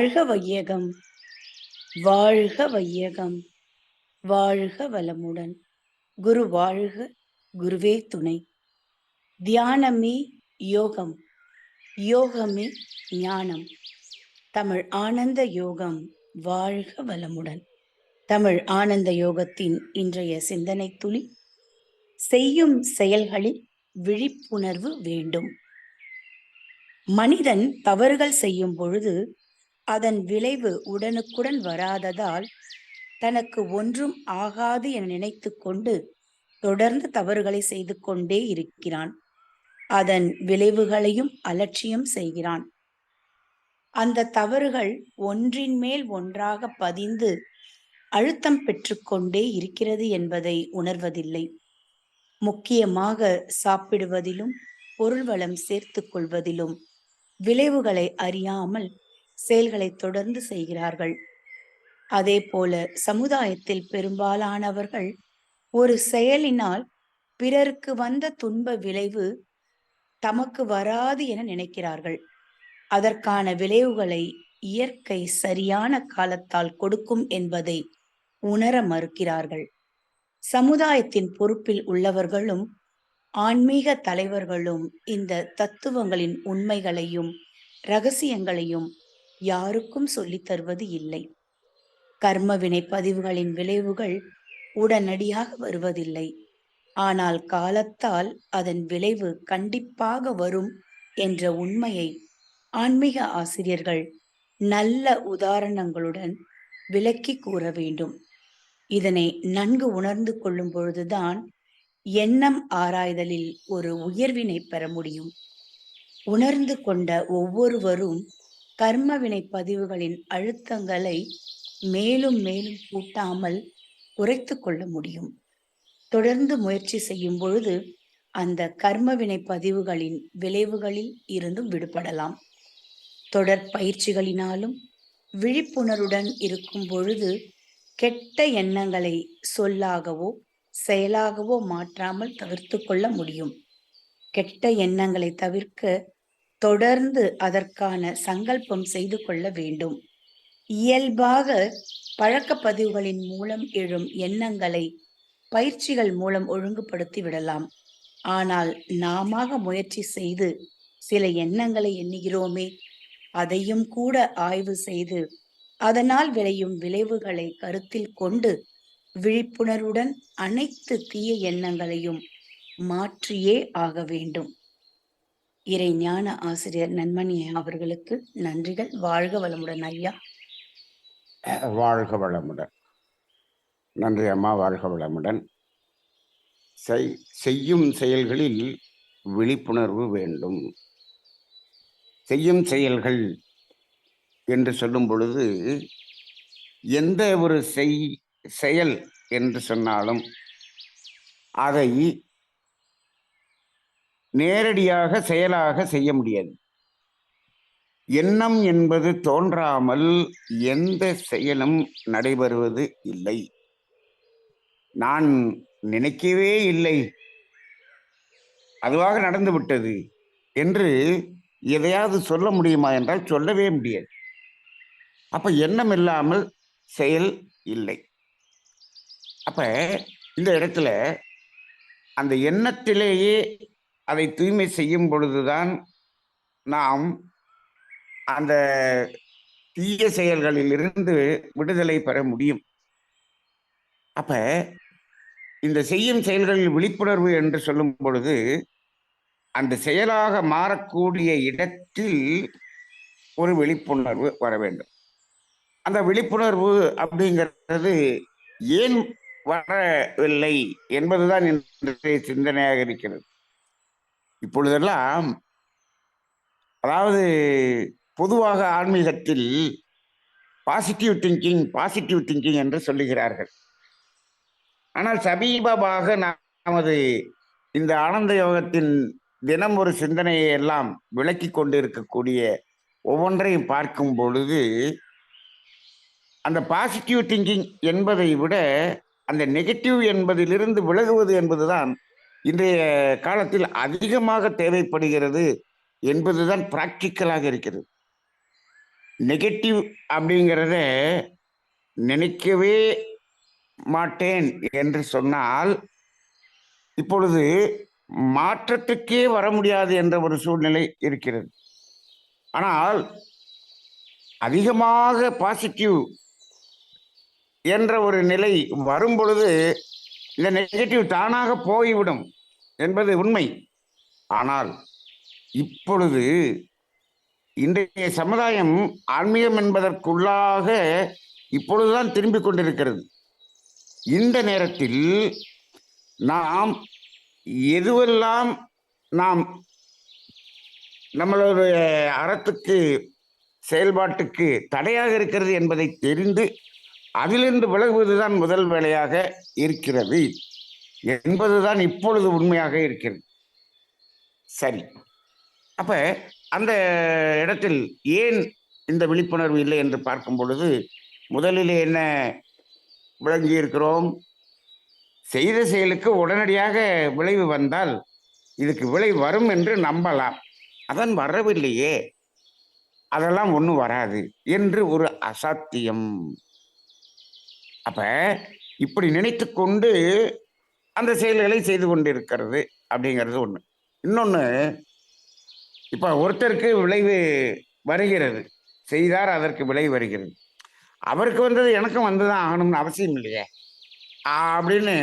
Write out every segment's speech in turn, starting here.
வாழ்க வையகம், வாழ்க வையகம், வாழ்க வளமுடன். குரு வாழ்க, குருவே துணை. தியானமே யோகம், யோகமே ஞானம். தமிழ் ஆனந்த யோகம் வாழ்க வளமுடன். தமிழ் ஆனந்த யோகத்தின் இன்றைய சிந்தனை துளி, செய்யும் செயல்களில் விழிப்புணர்வு வேண்டும். மனிதன் தவறுகள் செய்யும் பொழுது அதன் விளைவு உடனுக்குடன் வராததால் தனக்கு ஒன்றும் ஆகாது என நினைத்து கொண்டு தொடர்ந்து தவறுகளை செய்து கொண்டே இருக்கிறான். அதன் விளைவுகளையும் அலட்சியம் செய்கிறான். அந்த தவறுகள் ஒன்றின் மேல் ஒன்றாக பதிந்து அழுத்தம் பெற்றுக்கொண்டே இருக்கிறது என்பதை உணர்வதில்லை. முக்கியமாக சாப்பிடுவதிலும் பொருள் வளம் சேர்த்து கொள்வதிலும் விளைவுகளை அறியாமல் செயல்களை தொடர்ந்து செய்கிறார்கள். அதே போல சமுதாயத்தில் பெரும்பாலானவர்கள் ஒரு செயலினால் பிறருக்கு வந்த துன்ப விளைவு தமக்கு வராது என நினைக்கிறார்கள். அதற்கான விளைவுகளை இயற்கை சரியான காலத்தால் கொடுக்கும் என்பதை உணர மறுக்கிறார்கள். சமுதாயத்தின் பொறுப்பில் உள்ளவர்களும் ஆன்மீக தலைவர்களும் இந்த தத்துவங்களின் உண்மைகளையும் இரகசியங்களையும் யாருக்கும் சொல்லித் தருவது இல்லை. கர்மவினை பதிவுகளின் விளைவுகள் உடனடியாக வருவதில்லை. ஆனால் காலத்தால் அதன் விளைவு கண்டிப்பாக வரும் என்ற உண்மையை ஆன்மீக ஆசிரியர்கள் நல்ல உதாரணங்களுடன் விளக்கி கூற வேண்டும். இதனை நன்கு உணர்ந்து கொள்ளும் பொழுதுதான் எண்ணம் ஆராய்தலில் ஒரு உயர்வினை பெற முடியும். உணர்ந்து கொண்ட ஒவ்வொருவரும் கர்மவினை பதிவுகளின் அழுத்தங்களை மேலும் மேலும் கூட்டாமல் குறைத்து கொள்ள முடியும். தொடர்ந்து முயற்சி செய்யும் பொழுது அந்த கர்மவினை பதிவுகளின் விளைவுகளில் இருந்தும் விடுபடலாம். தொடர் பயிற்சிகளினாலும் விழிப்புணர்வுடன் இருக்கும் பொழுது கெட்ட எண்ணங்களை சொல்லாகவோ செயலாகவோ மாற்றாமல் தவிர்த்து கொள்ள முடியும். கெட்ட எண்ணங்களை தவிர்க்க தொடர்ந்து அதற்கான சங்கல்பம் செய்து கொள்ள வேண்டும். இயல்பாக பழக்க பதிவுகளின் மூலம் எழும் எண்ணங்களை பயிற்சிகள் மூலம் ஒழுங்குபடுத்தி விடலாம். ஆனால் நாம முயற்சி செய்து சில எண்ணங்களை எண்ணுகிறோமே, அதையும் கூட ஆய்வு செய்து அதனால் விளையும் விளைவுகளை கருத்தில் கொண்டு விழிப்புணர்வுடன் அனைத்து தீய எண்ணங்களையும் மாற்றியே ஆக வேண்டும். இறை ஞான ஆசிரியர் நன்மணி அவர்களுக்கு நன்றிகள். வாழ்க வளமுடன் ஐயா. வாழ்க வளமுடன். நன்றி அம்மா. வாழ்க வளமுடன். செய்யும் செயல்களில் விழிப்புணர்வு வேண்டும். செய்யும் செயல்கள் என்று சொல்லும் பொழுது எந்த ஒரு செயல் என்று சொன்னாலும் அதை நேரடியாக செயலாக செய்ய முடியாது. எண்ணம் என்பது தோன்றாமல் எந்த செயலும் நடைபெறுவது இல்லை. நான் நினைக்கவே இல்லை, அதுவாக நடந்து விட்டது என்று எதையாவது சொல்ல முடியுமா என்றால் சொல்லவே முடியாது. அப்ப எண்ணம் இல்லாமல் செயல் இல்லை. அப்ப இந்த இடத்துல அந்த எண்ணத்திலேயே அதை தூய்மை செய்யும் பொழுதுதான் நாம் அந்த தீய செயல்களில் இருந்து விடுதலை பெற முடியும். அப்ப இந்த செய்யும் செயல்களில் விழிப்புணர்வு என்று சொல்லும் பொழுது அந்த செயலாக மாறக்கூடிய இடத்தில் ஒரு விழிப்புணர்வு வர வேண்டும். அந்த விழிப்புணர்வு அப்படிங்கிறது ஏன் வரவில்லை என்பதுதான் இன்றைய சிந்தனையாக இருக்கிறது. இப்பொழுதெல்லாம் அதாவது பொதுவாக ஆன்மீகத்தில் பாசிட்டிவ் திங்கிங் என்று சொல்லுகிறார்கள். ஆனால் சமீபமாக நமது இந்த ஆனந்த யோகத்தின் தினம் ஒரு சிந்தனையை எல்லாம் விளக்கி கொண்டிருக்கக்கூடிய ஒவ்வொன்றையும் பார்க்கும் பொழுது அந்த பாசிட்டிவ் திங்கிங் என்பதை விட அந்த நெகட்டிவ் என்பதிலிருந்து விலகுவது என்பதுதான் இன்றைய காலத்தில் அதிகமாக தேவைப்படுகிறது என்பதுதான் பிராக்டிக்கலாக இருக்கிறது. நெகட்டிவ் அப்படிங்கிறத நினைக்கவே மாட்டேன் என்று சொன்னால் இப்பொழுது மாற்றத்துக்கே வர முடியாது என்ற ஒரு சூழ்நிலை இருக்கிறது. ஆனால் அதிகமாக பாசிட்டிவ் என்ற ஒரு நிலை வரும் பொழுது இந்த நெகட்டிவ் தானாக போய்விடும் என்பது உண்மை. ஆனால் இப்பொழுது இன்றைய சமுதாயம் ஆன்மீகம் என்பதற்குள்ளாக இப்பொழுதுதான் திரும்பிக் கொண்டிருக்கிறது. இந்த நேரத்தில் நாம் எதுவெல்லாம் நாம் நம்மளுடைய அறத்துக்கு செயல்பாட்டுக்கு தடையாக இருக்கிறது என்பதை தெரிந்து அதிலிருந்து விலகுவதுதான் முதல் வேலையாக இருக்கிறது என்பதுதான் இப்பொழுது உண்மையாக இருக்கிறது. சரி, அப்ப அந்த இடத்தில் ஏன் இந்த விழிப்புணர்வு இல்லை என்று பார்க்கும் பொழுது முதலிலே என்ன விளங்கி இருக்கிறோம்? செய்த செயலுக்கு உடனடியாக விளைவு வந்தால் இதுக்கு விளைவு வரும் என்று நம்பலாம். அதன் வரவில்லையே, அதெல்லாம் ஒன்றும் வராது என்று ஒரு அசாத்தியம். அப்ப இப்படி நினைத்து கொண்டு அந்த செயல்களை செய்து கொண்டிருக்கிறது அப்படிங்கிறது ஒண்ணு. இன்னொன்னு, இப்ப ஒருத்தருக்கு விளைவு வருகிறது, செய்தார், அதற்கு விளைவு வருகிறது. அவருக்கு வந்தது எனக்கும் வந்துதான் ஆகணும்னு அவசியம் இல்லையே அப்படின்னு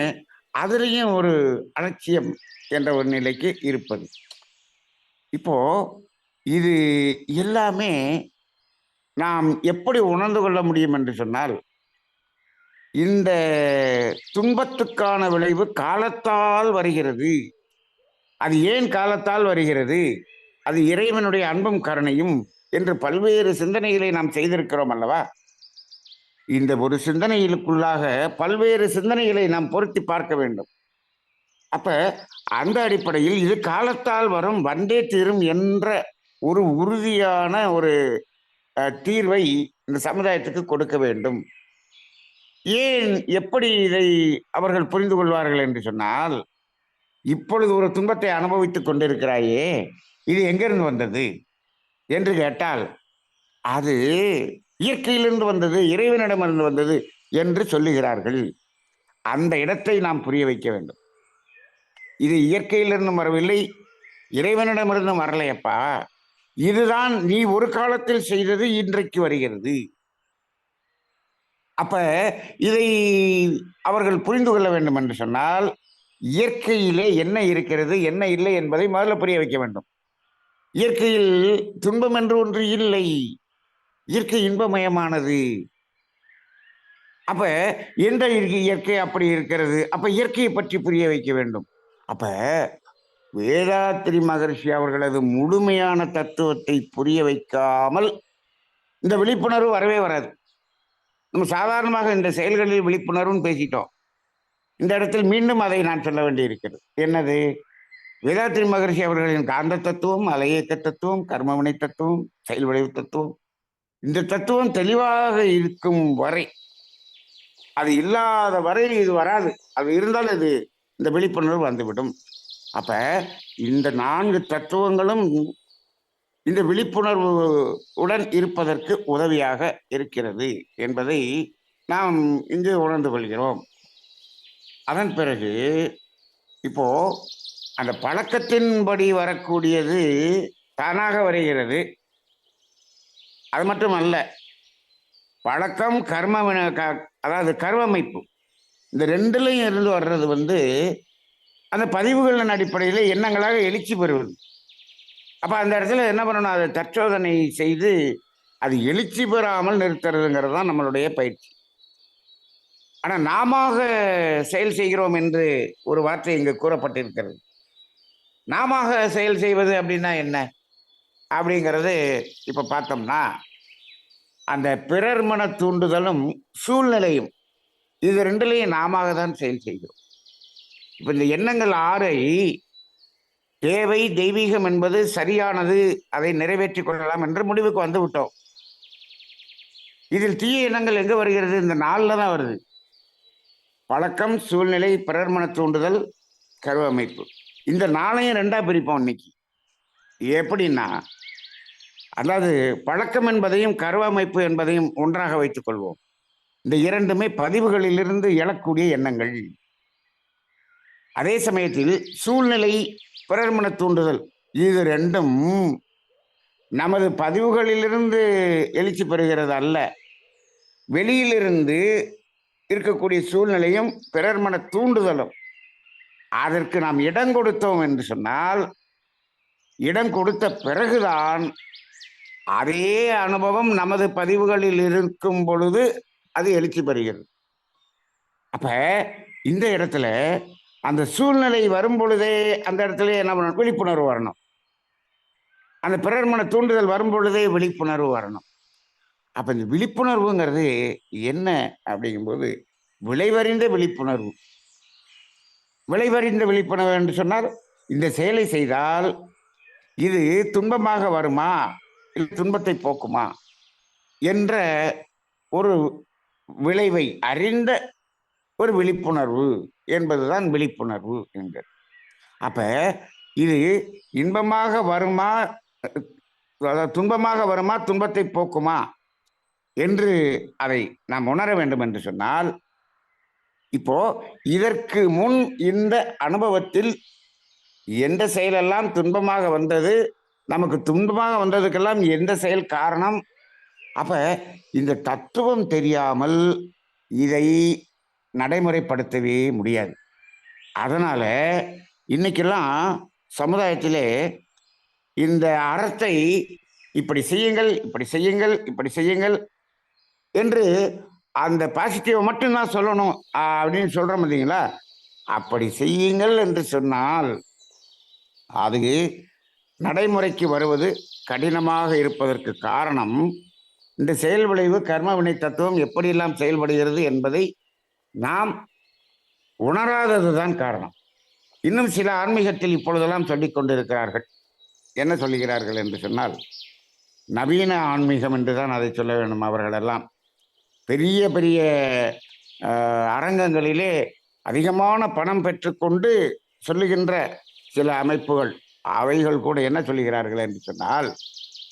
அதுலேயும் ஒரு அலட்சியம் என்ற ஒரு நிலைக்கு இருப்பது. இப்போ இது எல்லாமே நாம் எப்படி உணர்ந்து கொள்ள முடியும் என்று சொன்னால், இந்த துன்பத்துக்கான விளைவு காலத்தால் வருகிறது. அது ஏன் காலத்தால் வருகிறது? அது இறைவனுடைய அன்பும் கருணையும் என்று பல்வேறு சிந்தனைகளை நாம் செய்திருக்கிறோம் அல்லவா? இந்த ஒரு சிந்தனைகளுக்குள்ளாக பல்வேறு சிந்தனைகளை நாம் பொருத்தி பார்க்க வேண்டும். அப்ப அந்த அடிப்படையில் இது காலத்தால் வரும், வந்தே தீரும் என்ற ஒரு உறுதியான ஒரு தீர்வை இந்த சமுதாயத்துக்கு கொடுக்க வேண்டும். ஏன், எப்படி இதை அவர்கள் புரிந்து கொள்வார்கள் என்று சொன்னால், இப்பொழுது ஒரு துன்பத்தை அனுபவித்துக் கொண்டிருக்கிறாயே, இது எங்கிருந்து வந்தது என்று கேட்டால் அது இயற்கையிலிருந்து வந்தது, இறைவனிடமிருந்து வந்தது என்று சொல்லுகிறார்கள். அந்த இடத்தை நாம் புரிய வைக்க வேண்டும். இது இயற்கையிலிருந்து வரவில்லை, இறைவனிடமிருந்து வரலையப்பா, இதுதான் நீ ஒரு காலத்தில் செய்தது இன்றைக்கு வருகிறது. அப்ப இதை அவர்கள் புரிந்து கொள்ள வேண்டும் என்று சொன்னால் இயற்கையிலே என்ன இருக்கிறது என்ன இல்லை என்பதை முதல்ல புரிய வைக்க வேண்டும். இயற்கையில் துன்பம் என்று ஒன்று இல்லை, இயற்கை இன்பமயமானது. அப்ப எந்த இயற்கை அப்படி இருக்கிறது? அப்ப இயற்கையை பற்றி புரிய வைக்க வேண்டும். அப்ப வேதாத்திரி மகரிஷி அவர்களது முழுமையான தத்துவத்தை புரிய வைக்காமல் இந்த விழிப்புணர்வு வரவே வராது. நம்ம சாதாரணமாக இந்த செயல்களில் விழிப்புணர்வுன்னு பேசிட்டோம். இந்த இடத்தில் மீண்டும் அதை நான் சொல்ல வேண்டியிருக்கிறது. என்னது? வேதாத்திரி மகரிஷி அவர்களின் காந்த தத்துவம், அலையேக்க தத்துவம், கர்மவினை தத்துவம், செயல் விளைவு தத்துவம், இந்த தத்துவம் தெளிவாக இருக்கும் வரை, அது இல்லாத வரை இது வராது. அது இருந்தால் இது இந்த விழிப்புணர்வு வந்துவிடும். அப்ப இந்த 4 தத்துவங்களும் இந்த விழிப்புணர்வு உடன் இருப்பதற்கு உதவியாக இருக்கிறது என்பதை நாம் இங்கு உணர்ந்து கொள்கிறோம். அதன் பிறகு இப்போ அந்த பழக்கத்தின்படி வரக்கூடியது தானாக வருகிறது. அது மட்டும் அல்ல, பழக்கம் கர்ம அதாவது கர்மமைப்பு, இந்த ரெண்டுலையும் இருந்து வர்றது அந்த பதிவுகளின் அடிப்படையில் எண்ணங்களாக எழுச்சி பெறுவது. அப்ப அந்த இடத்துல என்ன பண்ணணும்? அதை தற்சோதனை செய்து அது எழுச்சி பெறாமல் நிறுத்துறதுங்கிறது தான் நம்மளுடைய பயிற்சி. ஆனா நாம செயல் செய்கிறோம் என்று ஒரு வார்த்தை இங்கு கூறப்பட்டிருக்கிறது. நாம செயல் செய்வது அப்படின்னா என்ன அப்படிங்கிறது இப்ப பார்த்தோம்னா, அந்த பிறர் மன தூண்டுதலும் சூழ்நிலையும், இது ரெண்டுலையும் நாம தான் செயல் செய்கிறோம். இப்ப இந்த எண்ணங்கள் 6ஐ தேவை தெய்வீகம் என்பது சரியானது, அதை நிறைவேற்றிக் கொள்ளலாம் என்று முடிவுக்கு வந்து விட்டோம். இதில் தீய எண்ணங்கள் எங்க வருகிறது? இந்த 4ல தான் வருது. பழக்கம், சூழ்நிலை, பிறர் மன தூண்டுதல், கருவ அமைப்பு. இந்த 4ஐயும் 2ஆ பிரிப்போம் இன்னைக்கு. எப்படின்னா, அதாவது பழக்கம் என்பதையும் கருவமைப்பு என்பதையும் ஒன்றாக வைத்துக் கொள்வோம். இந்த இரண்டுமே பதிவுகளிலிருந்து எழக்கூடிய எண்ணங்கள். அதே சமயத்தில் சூழ்நிலை, பிறர் மன தூண்டுதல், இது ரெண்டும் நமது பதிவுகளிலிருந்து எழுச்சி பெறுகிறது அல்ல. வெளியிலிருந்து இருக்கக்கூடிய சூழ்நிலையும் பிறர் மன தூண்டுதலும். அதற்கு நாம் இடம் கொடுத்தோம் என்று சொன்னால், இடம் கொடுத்த பிறகுதான் அதே அனுபவம் நமது பதிவுகளில் இருக்கும் பொழுது அது எழுச்சி பெறுகிறது. அப்ப இந்த இடத்துல அந்த சூழ்நிலை வரும் பொழுதே அந்த இடத்துல என்ன பண்ணணும்? விழிப்புணர்வு வரணும். அந்த பிறர் மன தூண்டுதல் வரும் பொழுதே விழிப்புணர்வு வரணும். அப்ப இந்த விழிப்புணர்வுங்கிறது என்ன அப்படிங்கும்போது, விளைவறிந்த விழிப்புணர்வு. விளைவறிந்த விழிப்புணர்வு என்று சொன்னால், இந்த செயலை செய்தால் இது துன்பமாக வருமா, இல்லை துன்பத்தை போக்குமா என்ற ஒரு விளைவை அறிந்த ஒரு விழிப்புணர்வு என்பதுதான் விழிப்புணர்வு என்கிறது. அப்ப இது இன்பமாக வருமா, அதாவது துன்பமாக வருமா, துன்பத்தை போக்குமா என்று அதை நாம் உணர வேண்டும் என்று சொன்னால், இப்போ இதற்கு முன் இந்த அனுபவத்தில் எந்த செயலெல்லாம் துன்பமாக வந்தது, நமக்கு துன்பமாக வந்ததுக்கெல்லாம் எந்த செயல் காரணம், அப்ப இந்த தத்துவம் தெரியாமல் இதை நடைமுறைப்படுத்தவே முடியாது. அதனால இன்னைக்கெல்லாம் சமுதாயத்திலே இந்த அறத்தை இப்படி செய்யுங்கள், இப்படி செய்யுங்கள், இப்படி செய்யுங்கள் என்று அந்த பாசிட்டிவை மட்டும்தான் சொல்லணும் அப்படின்னு சொல்றோம் இல்லைங்களா? அப்படி செய்யுங்கள் என்று சொன்னால் அது நடைமுறைக்கு வருவது கடினமாக இருப்பதற்கு காரணம், இந்த செயல் விளைவு கர்ம வினை தத்துவம் எப்படியெல்லாம் செயல்படுகிறது என்பதை நாம் உணராததுதான் காரணம். இன்னும் சில ஆன்மீகத்தில் இப்பொழுதெல்லாம் சொல்லிக் கொண்டிருக்கிறார்கள். என்ன சொல்லுகிறார்கள் என்று சொன்னால், நவீன ஆன்மீகம் என்றுதான் அதை சொல்ல வேண்டும். அவர்களெல்லாம் பெரிய பெரிய அரங்கங்களிலே அதிகமான பணம் பெற்றுக்கொண்டு சொல்லுகின்ற சில அமைப்புகள், அவைகள் கூட என்ன சொல்லுகிறார்கள் என்று சொன்னால்,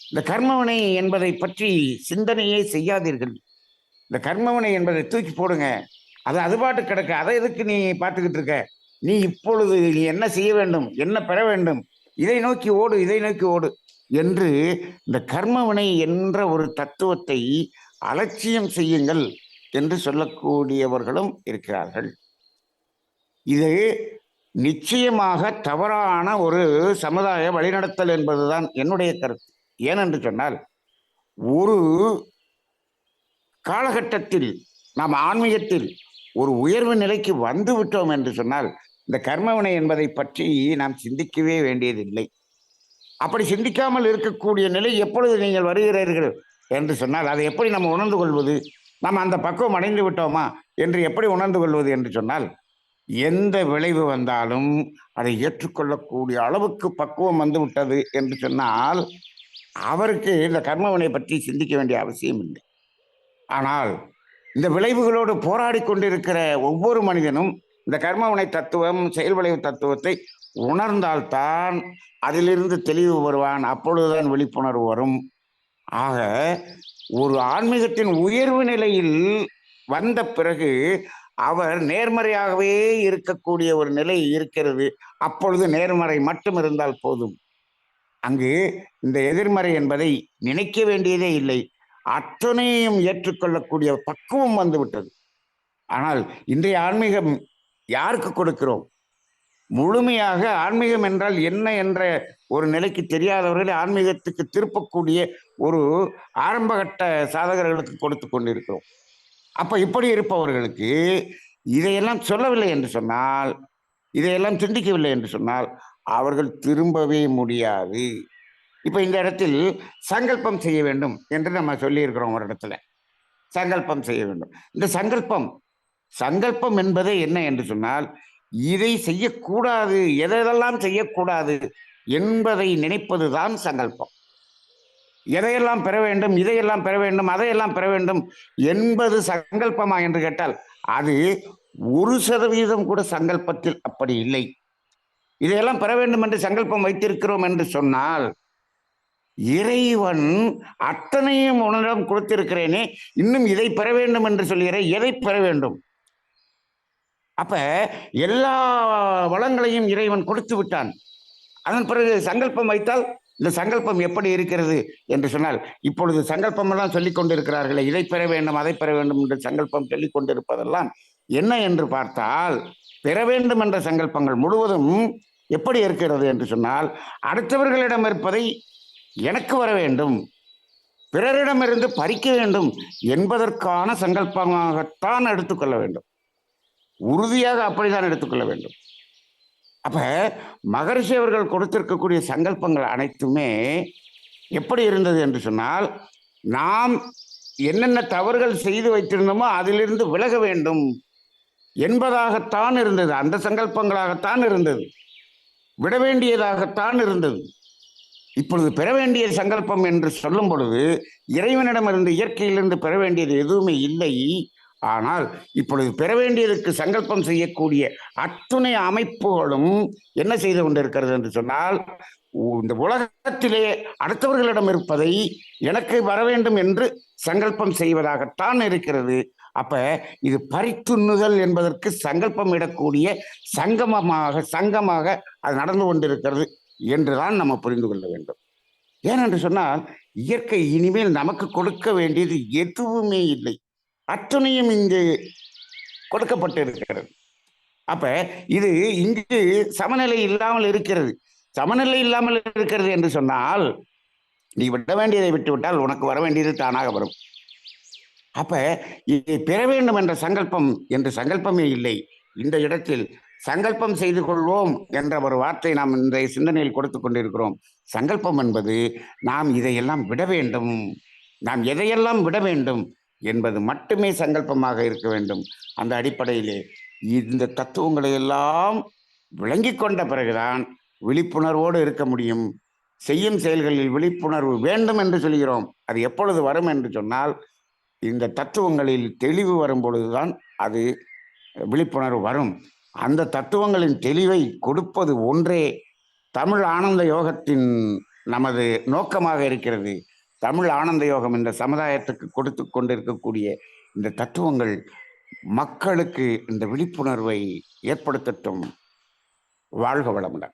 இந்த கர்மவினை என்பதை பற்றி சிந்தனையே செய்யாதீர்கள், இந்த கர்மவினை என்பதை தூக்கி போடுங்க, அது பாட்டு கிடக்க, அதை எதுக்கு நீ பார்த்துக்கிட்டு இருக்க, நீ இப்பொழுது நீ என்ன செய்ய வேண்டும், என்ன பெற வேண்டும், இதை நோக்கி ஓடு, இதை நோக்கி ஓடு என்று இந்த கர்மவினை என்ற ஒரு தத்துவத்தை அலட்சியம் செய்யுங்கள் என்று சொல்லக்கூடியவர்களும் இருக்கிறார்கள். இது நிச்சயமாக தவறான ஒரு சமுதாய வழிநடத்தல் என்பதுதான் என்னுடைய கருத்து. ஏனென்று சொன்னால், ஒரு காலகட்டத்தில் நாம் ஆன்மீகத்தில் ஒரு உயர்வு நிலைக்கு வந்து விட்டோம் என்று சொன்னால், இந்த கர்மவினை என்பதை பற்றி நாம் சிந்திக்கவே வேண்டியதில்லை. அப்படி சிந்திக்காமல் இருக்கக்கூடிய நிலை எப்பொழுது நீங்கள் வருகிறீர்கள் என்று சொன்னால், அதை எப்படி நம்ம உணர்ந்து கொள்வது, நாம் அந்த பக்குவம் அடைந்து விட்டோமா என்று எப்படி உணர்ந்து கொள்வது என்று சொன்னால், எந்த விளைவு வந்தாலும் அதை ஏற்றுக்கொள்ளக்கூடிய அளவுக்கு பக்குவம் வந்து விட்டது என்று சொன்னால், அவருக்கு இந்த கர்மவினை பற்றி சிந்திக்க வேண்டிய அவசியம் இல்லை. ஆனால் இந்த விளைவுகளோடு போராடி கொண்டிருக்கிற ஒவ்வொரு மனிதனும் இந்த கர்மவினை தத்துவம், செயல் விளைவு தத்துவத்தை உணர்ந்தால்தான் அதிலிருந்து தெளிவு வருவான். அப்பொழுதுதான் விழிப்புணர்வு வரும். ஆக ஒரு ஆன்மீகத்தின் உயர்வு நிலையில் வந்த பிறகு அவர் நேர்மறையாகவே இருக்கக்கூடிய ஒரு நிலை இருக்கிறது. அப்பொழுது நேர்மறை மட்டும் இருந்தால் போதும். அங்கு இந்த எதிர்மறை என்பதை நினைக்க வேண்டியதே இல்லை. அத்தனையும் ஏற்றுக்கொள்ளக்கூடிய பக்குவம் வந்துவிட்டது. ஆனால் இன்றைய ஆன்மீகம் யாருக்கு கொடுக்கிறோம்? முழுமையாக ஆன்மீகம் என்றால் என்ன என்ற ஒரு நிலைக்கு தெரியாதவர்களை ஆன்மீகத்துக்கு திருப்பக்கூடிய ஒரு ஆரம்பகட்ட சாதகர்களுக்கு கொடுத்து கொண்டிருக்கிறோம். அப்ப இப்படி இருப்பவர்களுக்கு இதையெல்லாம் சொல்லவில்லை என்று சொன்னால், இதையெல்லாம் சிந்திக்கவில்லை என்று சொன்னால் அவர்கள் திரும்பவே முடியாது. இப்ப இந்த இடத்தில் சங்கல்பம் செய்ய வேண்டும் என்று நம்ம சொல்லியிருக்கிறோம். ஒரு இடத்துல சங்கல்பம் செய்ய வேண்டும். இந்த சங்கல்பம் என்பது என்ன என்று சொன்னால், இதை செய்யக்கூடாது, எதெல்லாம் செய்யக்கூடாது என்பதை நினைப்பதுதான் சங்கல்பம். எதையெல்லாம் பெற வேண்டும், இதையெல்லாம் பெற வேண்டும், அதையெல்லாம் பெற வேண்டும் என்பது சங்கல்பமா என்று கேட்டால் அது 1% கூட சங்கல்பத்தில் அப்படி இல்லை. இதையெல்லாம் பெற வேண்டும் என்று சங்கல்பம் வைத்திருக்கிறோம் என்று சொன்னால் இறைவன் அத்தனையும் உன்னிடம் கொடுத்திருக்கிறேனே, இன்னும் இதை பெற வேண்டும் என்று சொல்கிறேன். எதை பெற வேண்டும்? அப்ப எல்லா வளங்களையும் இறைவன் கொடுத்து விட்டான். அதன் பிறகு சங்கல்பம் வைத்தால் இந்த சங்கல்பம் எப்படி இருக்கிறது என்று சொன்னால், இப்பொழுது சங்கல்பம் எல்லாம் சொல்லிக் கொண்டிருக்கிறார்களே, இதை பெற வேண்டும் அதை பெற வேண்டும் என்று சங்கல்பம் சொல்லிக் கொண்டிருப்பதெல்லாம் என்ன என்று பார்த்தால், பெற வேண்டும் என்ற சங்கல்பங்கள் முழுவதும் எப்படி இருக்கிறது என்று சொன்னால், அடுத்தவர்களிடம் இருப்பதை எனக்கு வர வேண்டும், பிறரிடமிருந்து பறிக்க வேண்டும் என்பதற்கான சங்கல்பமாகத்தான் எடுத்துக்கொள்ள வேண்டும். உறுதியாக அப்படித்தான் எடுத்துக்கொள்ள வேண்டும். அப்ப மகரிஷி அவர்கள் கொடுத்திருக்கக்கூடிய சங்கல்பங்கள் அனைத்துமே எப்படி இருந்தது என்று சொன்னால், நாம் என்னென்ன தவறுகள் செய்து வைத்திருந்தோமோ அதிலிருந்து விலக வேண்டும் என்பதாகத்தான் இருந்தது. அந்த சங்கல்பங்களாகத்தான் இருந்தது, விட வேண்டியதாகத்தான் இருந்தது. இப்பொழுது பெற வேண்டிய சங்கல்பம் என்று சொல்லும் பொழுது, இறைவனிடமிருந்து இயற்கையிலிருந்து பெற வேண்டியது எதுவுமே இல்லை. ஆனால் இப்பொழுது பெற வேண்டியதற்கு சங்கல்பம் செய்யக்கூடிய அத்துணை அமைப்புகளும் என்ன செய்து கொண்டிருக்கிறது என்று சொன்னால், இந்த உலகத்திலே அடுத்தவர்களிடம் இருப்பதை எனக்கு வர வேண்டும் என்று சங்கல்பம் செய்வதாகத்தான் இருக்கிறது. அப்ப இது பறித்துண்ணுதல் என்பதற்கு சங்கல்பம் இடக்கூடிய சங்கமாக அது நடந்து கொண்டிருக்கிறது என்றுதான் நம்ம புரிந்து கொள்ள வேண்டும். ஏனென்று சொன்னால், இயற்கை இனிமேல் நமக்கு கொடுக்க வேண்டியது எதுவுமே இல்லை, அத்துணையும் இங்கு கொடுக்கப்பட்டிருக்கிறது. அப்ப இது இங்கு சமநிலை இல்லாமல் இருக்கிறது. சமநிலை இல்லாமல் இருக்கிறது என்று சொன்னால், நீ விட வேண்டியதை விட்டுவிட்டால் உனக்கு வர வேண்டியது தானாக வரும். அப்ப இதை பெற வேண்டும் என்ற சங்கல்பம் என்று சங்கல்பமே இல்லை. இந்த இடத்தில் சங்கல்பம் செய்து கொள்வோம் என்ற ஒரு வார்த்தை நாம் இந்த சிந்தனையில் கொடுத்து கொண்டிருக்கிறோம். சங்கல்பம் என்பது நாம் இதையெல்லாம் விட வேண்டும், நாம் எதையெல்லாம் விட வேண்டும் என்பது மட்டுமே சங்கல்பமாக இருக்க வேண்டும். அந்த அடிப்படையிலே இந்த தத்துவங்களை எல்லாம் விளங்கி கொண்ட பிறகுதான் விழிப்புணர்வோடு இருக்க முடியும். செய்யும் செயல்களில் விழிப்புணர்வு வேண்டும் என்று சொல்கிறோம். அது எப்பொழுது வரும் என்று சொன்னால், இந்த தத்துவங்களில் தெளிவு வரும் பொழுதுதான் அது விழிப்புணர்வு வரும். அந்த தத்துவங்களின் தெளிவை கொடுப்பது ஒன்றே தமிழ் ஆனந்த யோகத்தின் நமது நோக்கமாக இருக்கிறது. தமிழ் ஆனந்த யோகம் இந்த சமுதாயத்துக்கு கொடுத்து கொண்டிருக்கக்கூடிய இந்த தத்துவங்கள் மக்களுக்கு இந்த விழிப்புணர்வை ஏற்படுத்தட்டும். வாழ்க வளமுடன்.